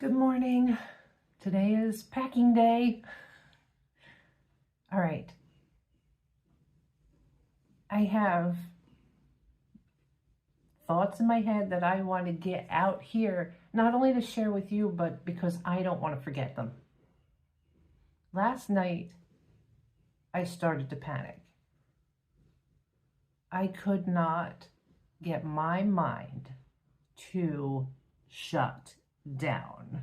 Good morning. Today is packing day. All right. I have thoughts in my head that I want to get out here, not only to share with you, but because I don't want to forget them. Last night, I started to panic. I could not get my mind to shut down.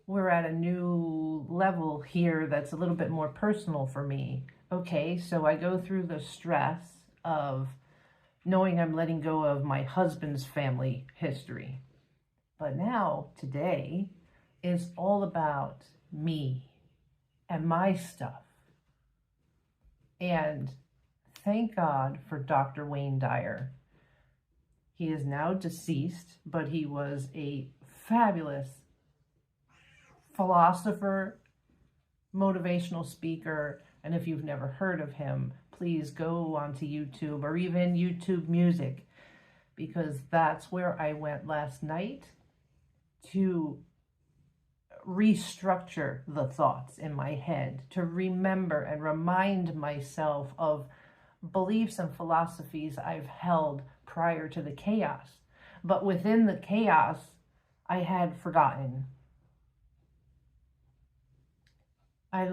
We're at a new level here that's a little bit more personal for me. Okay, so I go through the stress of knowing I'm letting go of my husband's family history. But now, today, is all about me and my stuff. And thank God for Dr. Wayne Dyer. He is now deceased, but he was a fabulous philosopher, motivational speaker, and if you've never heard of him, please go onto YouTube or even YouTube Music, because that's where I went last night to restructure the thoughts in my head, to remember and remind myself of beliefs and philosophies I've held prior to the chaos. But within the chaos, I had forgotten. I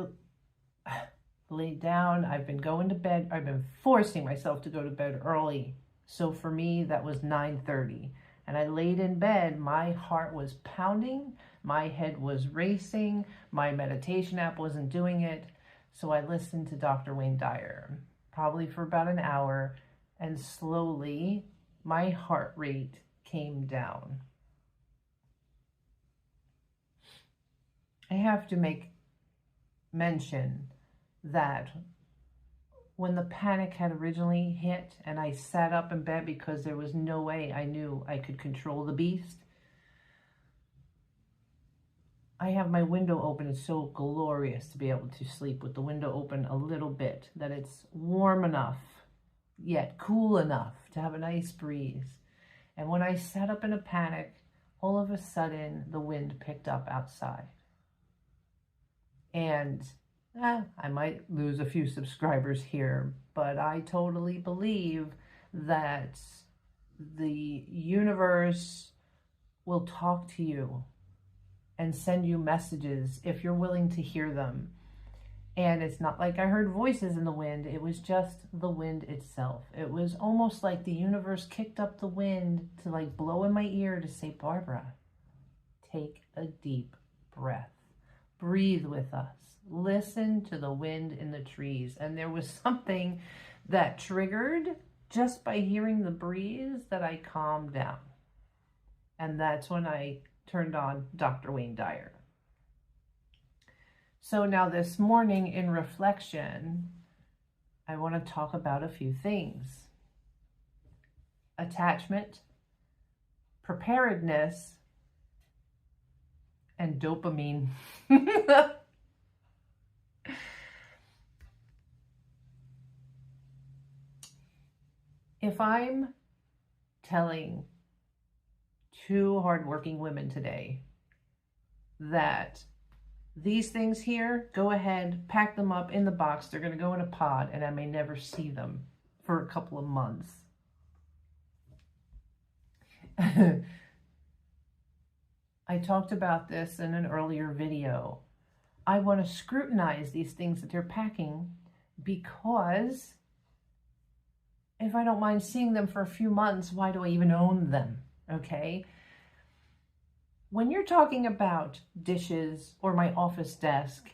laid down, I've been going to bed, I've been forcing myself to go to bed early. So for me, that was 9:30. And I laid in bed, my heart was pounding, my head was racing, my meditation app wasn't doing it. So I listened to Dr. Wayne Dyer, probably for about an hour, and slowly my heart rate came down. I have to make mention that when the panic had originally hit and I sat up in bed because there was no way I knew I could control the beast, I have my window open. It's so glorious to be able to sleep with the window open a little bit, that it's warm enough, yet cool enough to have a nice breeze. And when I sat up in a panic, all of a sudden the wind picked up outside. And I might lose a few subscribers here, but I totally believe that the universe will talk to you and send you messages if you're willing to hear them. And it's not like I heard voices in the wind. It was just the wind itself. It was almost like the universe kicked up the wind to like blow in my ear to say, Barbara, take a deep breath. Breathe with us. Listen to the wind in the trees. And there was something that triggered just by hearing the breeze that I calmed down. And that's when I turned on Dr. Wayne Dyer. So now this morning in reflection, I want to talk about a few things. Attachment, preparedness, and dopamine. If I'm telling two hardworking women today that these things here, go ahead, pack them up in the box, they're going to go in a pod, and I may never see them for a couple of months. I talked about this in an earlier video. I want to scrutinize these things that they're packing, because if I don't mind seeing them for a few months, why do I even own them? Okay? When you're talking about dishes or my office desk,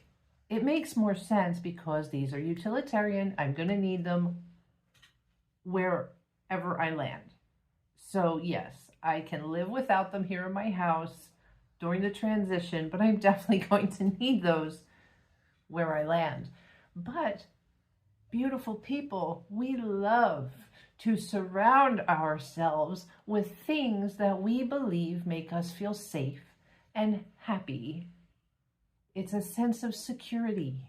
it makes more sense because these are utilitarian. I'm going to need them wherever I land. So yes, I can live without them here in my house during the transition, but I'm definitely going to need those where I land. But beautiful people, we love to surround ourselves with things that we believe make us feel safe and happy. It's a sense of security.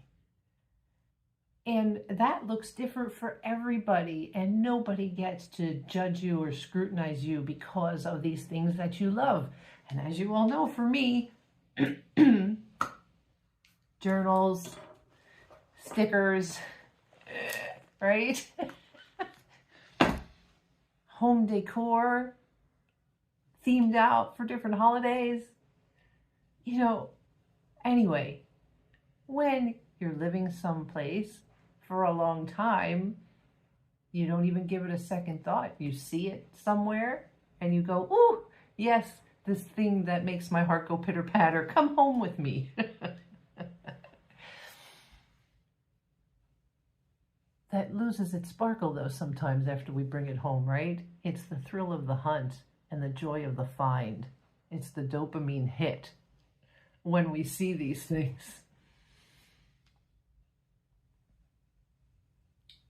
And that looks different for everybody, and nobody gets to judge you or scrutinize you because of these things that you love. And as you all know, for me, journals, stickers, right? Home decor, themed out for different holidays. You know, anyway, when you're living someplace for a long time, you don't even give it a second thought. You see it somewhere and you go, ooh, yes, this thing that makes my heart go pitter patter, come home with me. That loses its sparkle though sometimes after we bring it home, right? It's the thrill of the hunt and the joy of the find. It's the dopamine hit when we see these things.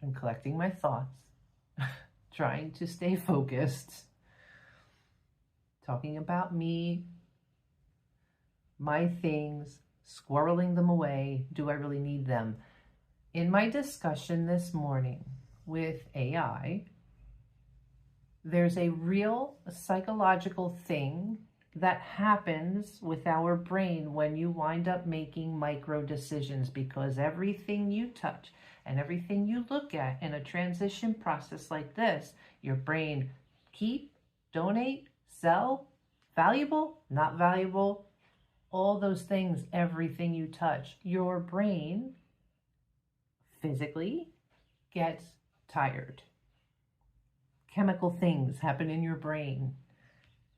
I'm collecting my thoughts, trying to stay focused, talking about me, my things, squirreling them away. Do I really need them? In my discussion this morning with AI, there's a real psychological thing that happens with our brain when you wind up making micro decisions, because everything you touch and everything you look at in a transition process like this, your brain keep, donate, sell, valuable, not valuable, all those things, everything you touch, your brain physically gets tired. Chemical things happen in your brain.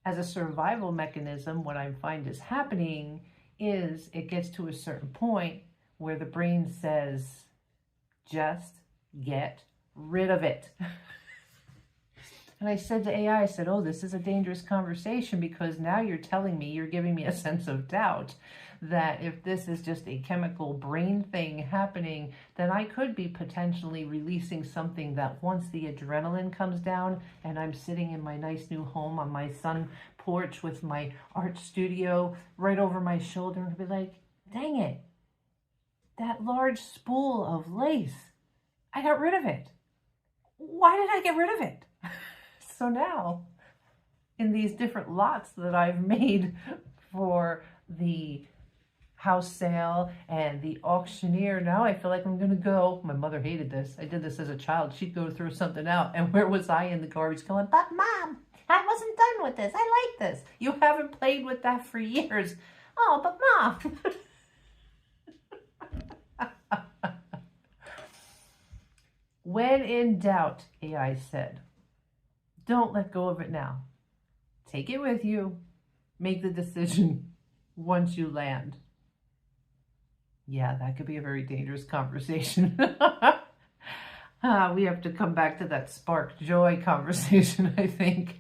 As a survival mechanism, what I find is happening is it gets to a certain point where the brain says, just get rid of it. And I said to AI, I said, oh, this is a dangerous conversation, because now you're telling me, you're giving me a sense of doubt that if this is just a chemical brain thing happening, then I could be potentially releasing something that once the adrenaline comes down and I'm sitting in my nice new home on my sun porch with my art studio right over my shoulder, and be like, dang it, that large spool of lace, I got rid of it. Why did I get rid of it? So now, in these different lots that I've made for the house sale and the auctioneer, now I feel like I'm going to go. My mother hated this. I did this as a child. She'd go throw something out, and where was I in the garbage going, but Mom, I wasn't done with this. I like this. You haven't played with that for years. Oh, but Mom. When in doubt, AI said, don't let go of it now. Take it with you. Make the decision once you land. Yeah, that could be a very dangerous conversation. We have to come back to that spark joy conversation, I think.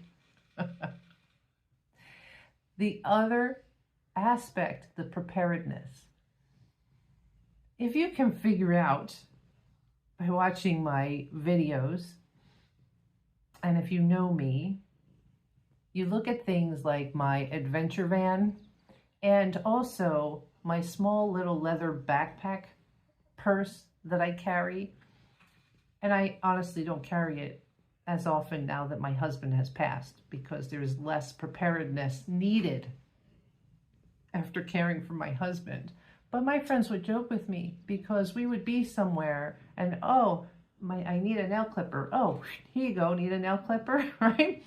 The other aspect, the preparedness. If you can figure out by watching my videos, and if you know me, you look at things like my adventure van and also my small little leather backpack purse that I carry. And I honestly don't carry it as often now that my husband has passed, because there's less preparedness needed after caring for my husband. But my friends would joke with me because we would be somewhere and, oh, I need a nail clipper. Oh, here you go, need a nail clipper, right?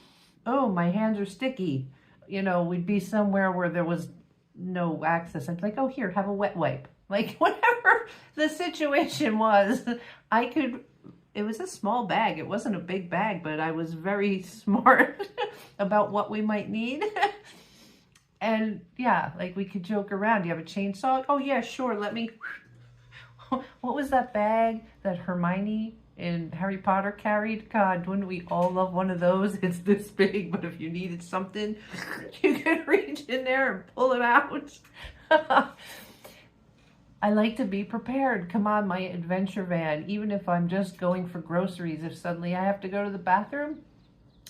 Oh, my hands are sticky. You know, we'd be somewhere where there was no access. I'd be like, oh, here, have a wet wipe. Like, whatever the situation was, it was a small bag. It wasn't a big bag, but I was very smart about what we might need. And yeah, like we could joke around. Do you have a chainsaw? Oh yeah, sure, let me. What was that bag that Hermione in Harry Potter carried? God, wouldn't we all love one of those? It's this big, but if you needed something, you could reach in there and pull it out. I like to be prepared. Come on, my adventure van. Even if I'm just going for groceries, if suddenly I have to go to the bathroom,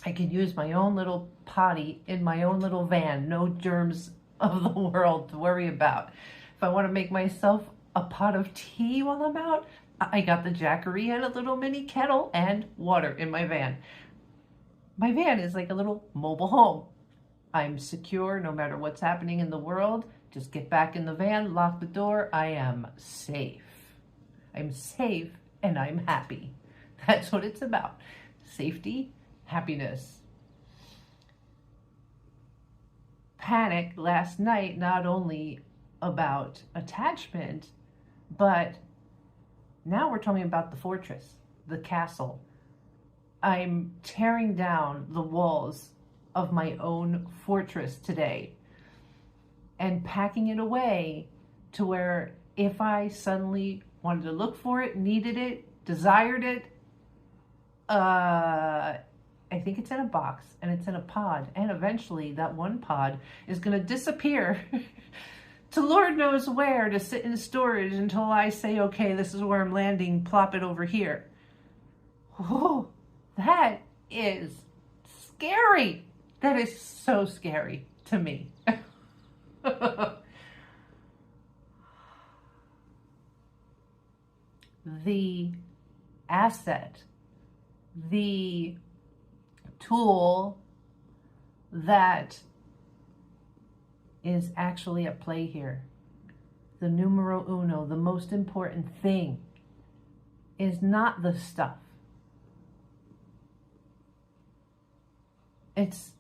I can use my own little potty in my own little van. No germs of the world to worry about. If I want to make myself a pot of tea while I'm out, I got the Jackery and a little mini kettle and water in my van. My van is like a little mobile home. I'm secure no matter what's happening in the world. Just get back in the van, lock the door. I am safe. I'm safe and I'm happy. That's what it's about. Safety, happiness. Panic last night, not only about attachment, but now we're talking about the fortress, the castle. I'm tearing down the walls of my own fortress today and packing it away to where if I suddenly wanted to look for it, needed it, desired it, I think it's in a box and it's in a pod, and eventually that one pod is going to disappear to Lord knows where, to sit in storage until I say, okay, this is where I'm landing, plop it over here. Oh, that is scary. That is so scary to me. The asset, the tool that is actually at play here, the numero uno, the most important thing, is not the stuff. It's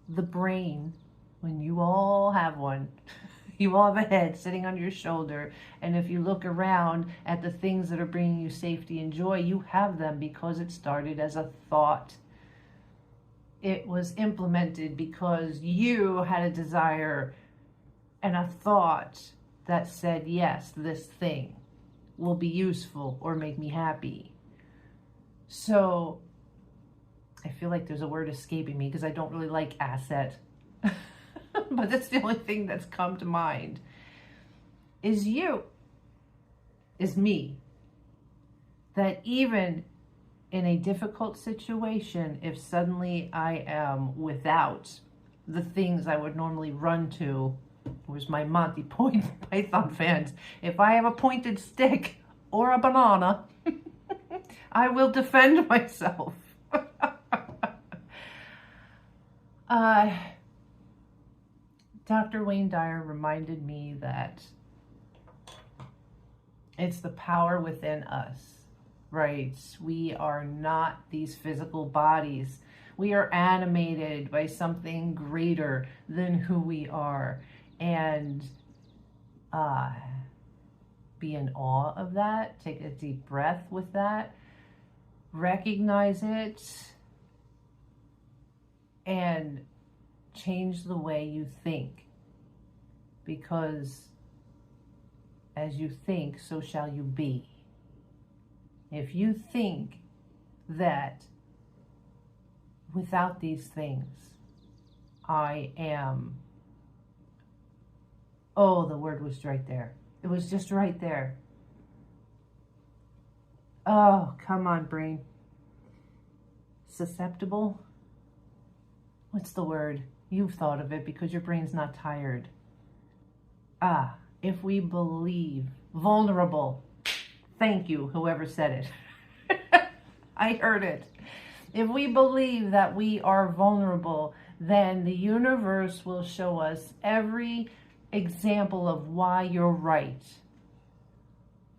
the brain. When you all have one, you all have a head sitting on your shoulder, and if you look around at the things that are bringing you safety and joy, you have them because it started as a thought. It was implemented because you had a desire and a thought that said, yes, this thing will be useful or make me happy. So I feel like there's a word escaping me because I don't really like asset. But that's the only thing that's come to mind. Is you. Is me. That even in a difficult situation, if suddenly I am without the things I would normally run to, where's my Monty Python fans? If I have a pointed stick or a banana, I will defend myself. Dr. Wayne Dyer reminded me that it's the power within us, right? We are not these physical bodies. We are animated by something greater than who we are. And be in awe of that. Take a deep breath with that. Recognize it. And change the way you think, because as you think, so shall you be. If you think that without these things, I am, oh, the word was right there. It was just right there. Oh, come on, brain. Susceptible? What's the word? You've thought of it because your brain's not tired. If we believe, vulnerable. Thank you, whoever said it. I heard it. If we believe that we are vulnerable, then the universe will show us every example of why you're right.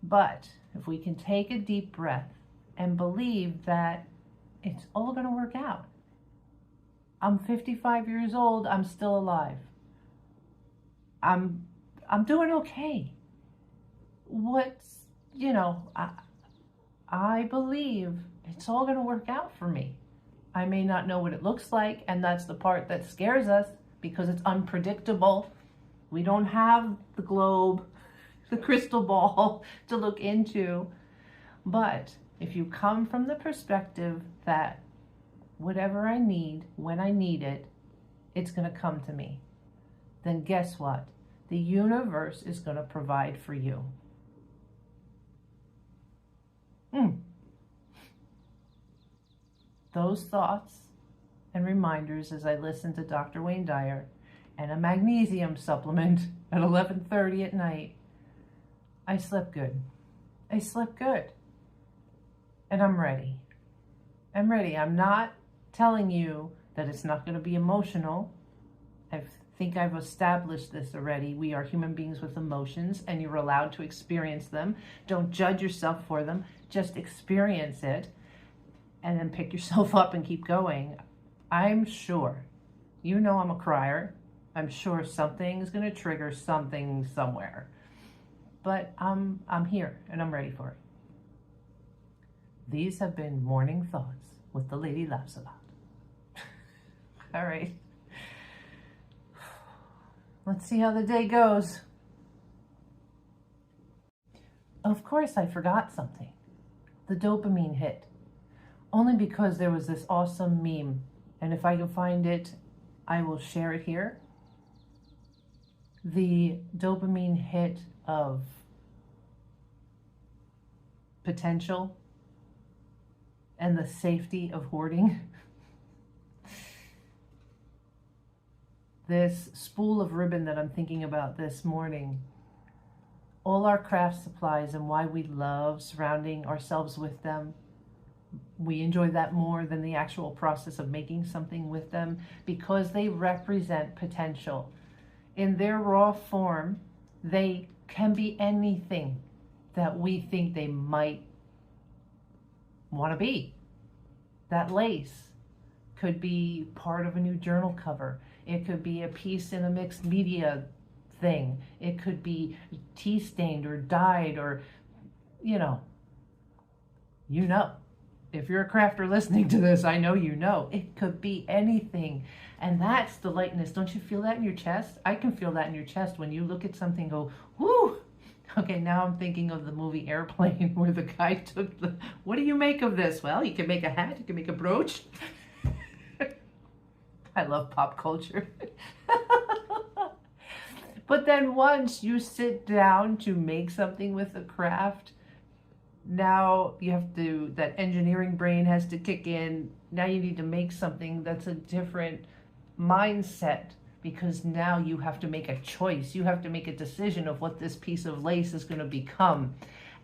But if we can take a deep breath and believe that it's all going to work out. I'm 55 years old. I'm still alive. I'm doing okay. I believe it's all going to work out for me. I may not know what it looks like, and that's the part that scares us because it's unpredictable. We don't have the globe, the crystal ball to look into. But if you come from the perspective that whatever I need, when I need it, it's going to come to me, then guess what? The universe is going to provide for you. Those thoughts and reminders as I listen to Dr. Wayne Dyer and a magnesium supplement at 11:30 at night, I slept good. I slept good. and I'm ready. I'm ready. I'm not telling you that it's not going to be emotional. I think I've established this already. We are human beings with emotions, and you're allowed to experience them. Don't judge yourself for them. Just experience it, and then pick yourself up and keep going. I'm sure, you know I'm a crier. I'm sure something's going to trigger something somewhere. But I'm here, and I'm ready for it. These have been Morning Thoughts with the Lady Laughs a Lot. All right. Let's see how the day goes. Of course, I forgot something. The dopamine hit. Only because there was this awesome meme. And if I can find it, I will share it here. The dopamine hit of potential and the safety of hoarding. This spool of ribbon that I'm thinking about this morning, all our craft supplies and why we love surrounding ourselves with them. We enjoy that more than the actual process of making something with them because they represent potential. In their raw form, they can be anything that we think they might want to be. That lace could be part of a new journal cover. It could be a piece in a mixed media thing. It could be tea stained or dyed or, you know. If you're a crafter listening to this, I know you know. It could be anything. And that's the lightness. Don't you feel that in your chest? I can feel that in your chest when you look at something and go, whoo! Okay, now I'm thinking of the movie Airplane where the guy took the, what do you make of this? Well, you can make a hat, you can make a brooch. I love pop culture. But then once you sit down to make something with a craft, now you have to, that engineering brain has to kick in. Now you need to make something that's a different mindset because now you have to make a choice. You have to make a decision of what this piece of lace is going to become.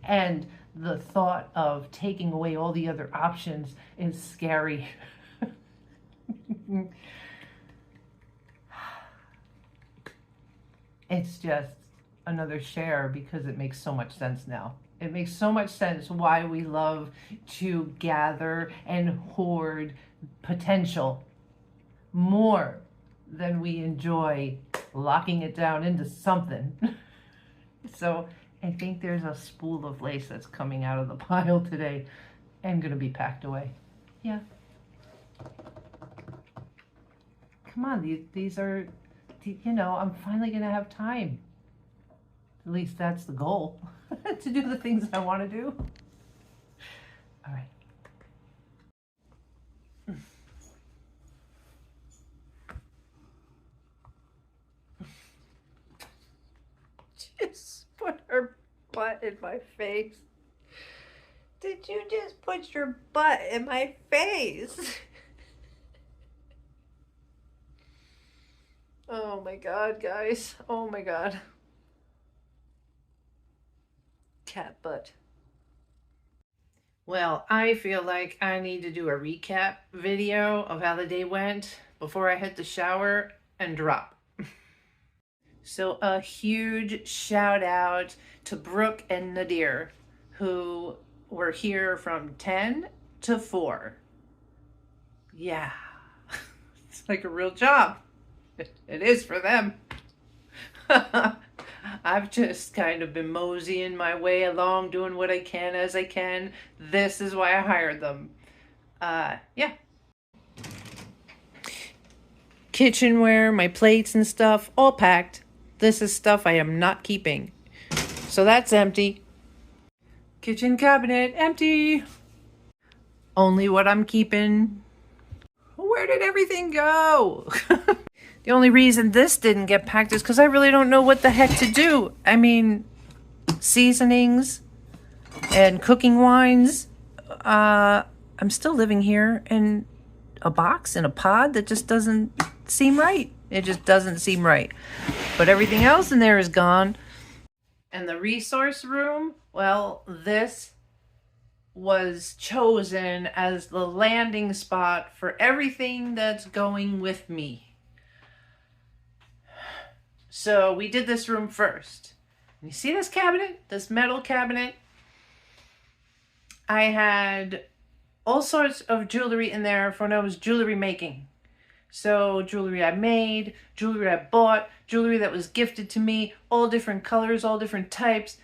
And the thought of taking away all the other options is scary. It's just another share because it makes so much sense now. It makes so much sense why we love to gather and hoard potential more than we enjoy locking it down into something. So I think there's a spool of lace that's coming out of the pile today and going to be packed away. Yeah. Come on, these are, you know, I'm finally going to have time. At least that's the goal, to do the things I want to do. All right. Just put her butt in my face. Did you just put your butt in my face? Oh my God, guys. Oh my God. Cat butt. Well, I feel like I need to do a recap video of how the day went before I hit the shower and drop. So a huge shout out to Brooke and Nadir, who were here from 10 to 4. Yeah, it's like a real job. It is for them. I've just kind of been moseying my way along, doing what I can as I can. This is why I hired them. Yeah. Kitchenware, my plates and stuff, all packed. This is stuff I am not keeping. So that's empty. Kitchen cabinet, empty. Only what I'm keeping. Where did everything go? The only reason this didn't get packed is because I really don't know what the heck to do. I mean, seasonings and cooking wines. I'm still living here in a box, in a pod that just doesn't seem right. It just doesn't seem right. But everything else in there is gone. And the resource room, well, this was chosen as the landing spot for everything that's going with me. So we did this room first. You see this cabinet, this metal cabinet? I had all sorts of jewelry in there for when I was jewelry making. So jewelry I made, jewelry I bought, jewelry that was gifted to me, all different colors, all different types.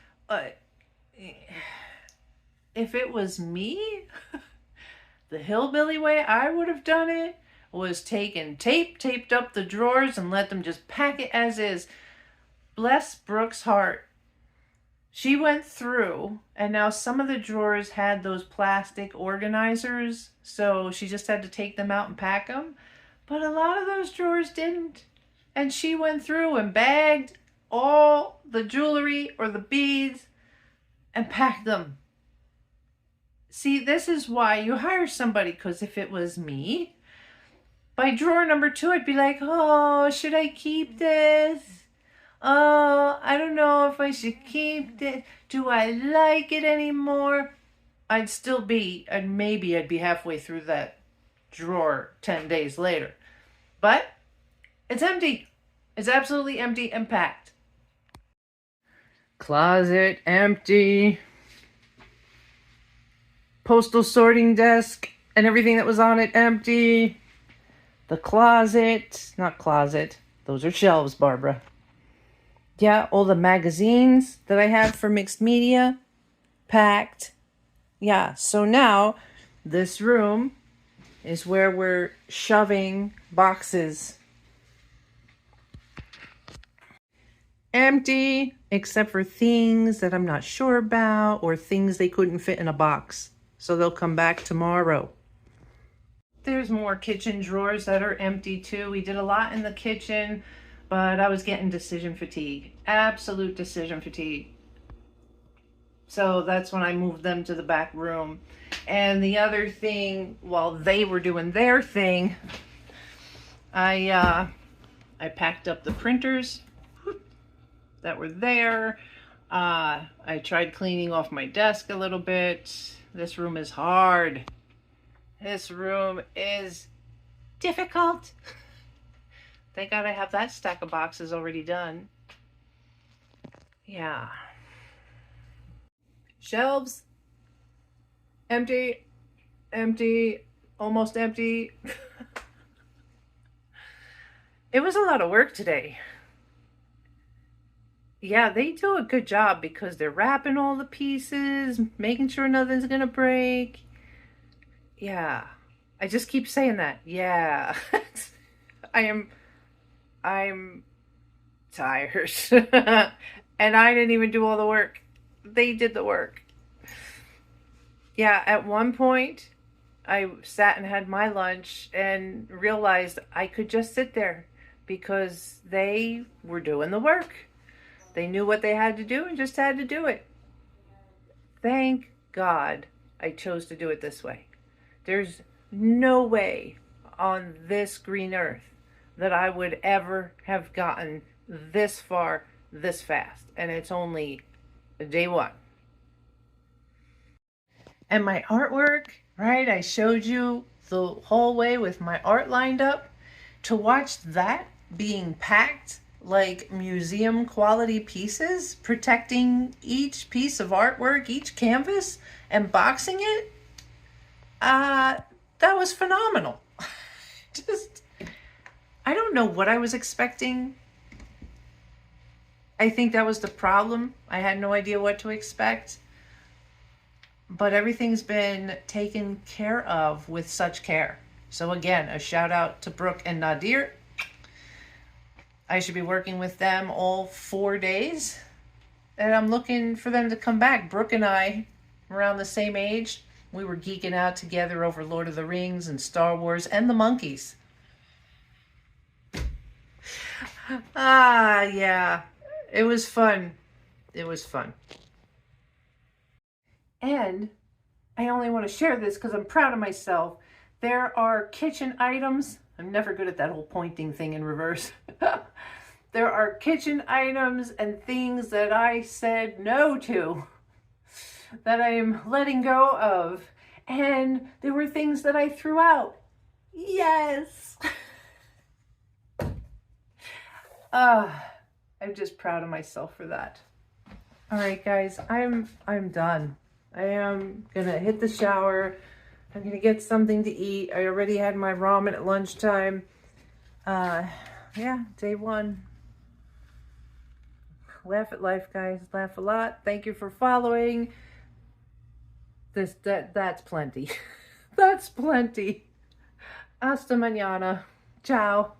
If it was me, the hillbilly way I would have done it was taken tape, taped up the drawers, and let them just pack it as is. Bless Brooke's heart. She went through, and now some of the drawers had those plastic organizers, so she just had to take them out and pack them. But a lot of those drawers didn't. And she went through and bagged all the jewelry or the beads and packed them. See, this is why you hire somebody, because if it was me, by drawer number 2, I'd be like, oh, should I keep this? Oh, I don't know if I should keep it. Do I like it anymore? I'd still be, and maybe I'd be halfway through that drawer 10 days later. But it's empty. It's absolutely empty and packed. Closet empty. Postal sorting desk and everything that was on it empty. The closet, not closet, those are shelves, Barbara. Yeah, all the magazines that I have for mixed media, packed. Yeah, so now this room is where we're shoving boxes. Empty, except for things that I'm not sure about or things they couldn't fit in a box. So they'll come back tomorrow. There's more kitchen drawers that are empty too. We did a lot in the kitchen, but I was getting decision fatigue. Absolute decision fatigue. So that's when I moved them to the back room. And the other thing, while they were doing their thing, I packed up the printers that were there. I tried cleaning off my desk a little bit. This room is hard. This room is difficult. Thank God I have that stack of boxes already done. Yeah. Shelves. Empty. Empty. Almost empty. It was a lot of work today. Yeah, they do a good job because they're wrapping all the pieces, making sure nothing's gonna break. Yeah, I just keep saying that. Yeah, I'm tired. And I didn't even do all the work. They did the work. Yeah, at one point, I sat and had my lunch and realized I could just sit there because they were doing the work. They knew what they had to do and just had to do it. Thank God I chose to do it this way. There's no way on this green earth that I would ever have gotten this far this fast. And it's only day 1. And my artwork, right? I showed you the hallway with my art lined up. To watch that being packed like museum quality pieces, protecting each piece of artwork, each canvas, and boxing it, that was phenomenal. I don't know what I was expecting. I think that was the problem. I had no idea what to expect. But everything's been taken care of with such care. So again, a shout out to Brooke and Dyer. I should be working with them all 4 days. And I'm looking for them to come back. Brooke and I, around the same age, we were geeking out together over Lord of the Rings and Star Wars and the monkeys. Yeah. It was fun. It was fun. And I only want to share this because I'm proud of myself. There are kitchen items. I'm never good at that whole pointing thing in reverse. There are kitchen items and things that I said no to. that I am letting go of. And there were things that I threw out. Yes. I'm just proud of myself for that. All right, guys, I'm done. I am gonna hit the shower. I'm gonna get something to eat. I already had my ramen at lunchtime. Yeah, day one. Laugh at life, guys. Laugh a lot. Thank you for following. That's plenty. That's plenty. Hasta mañana. Ciao.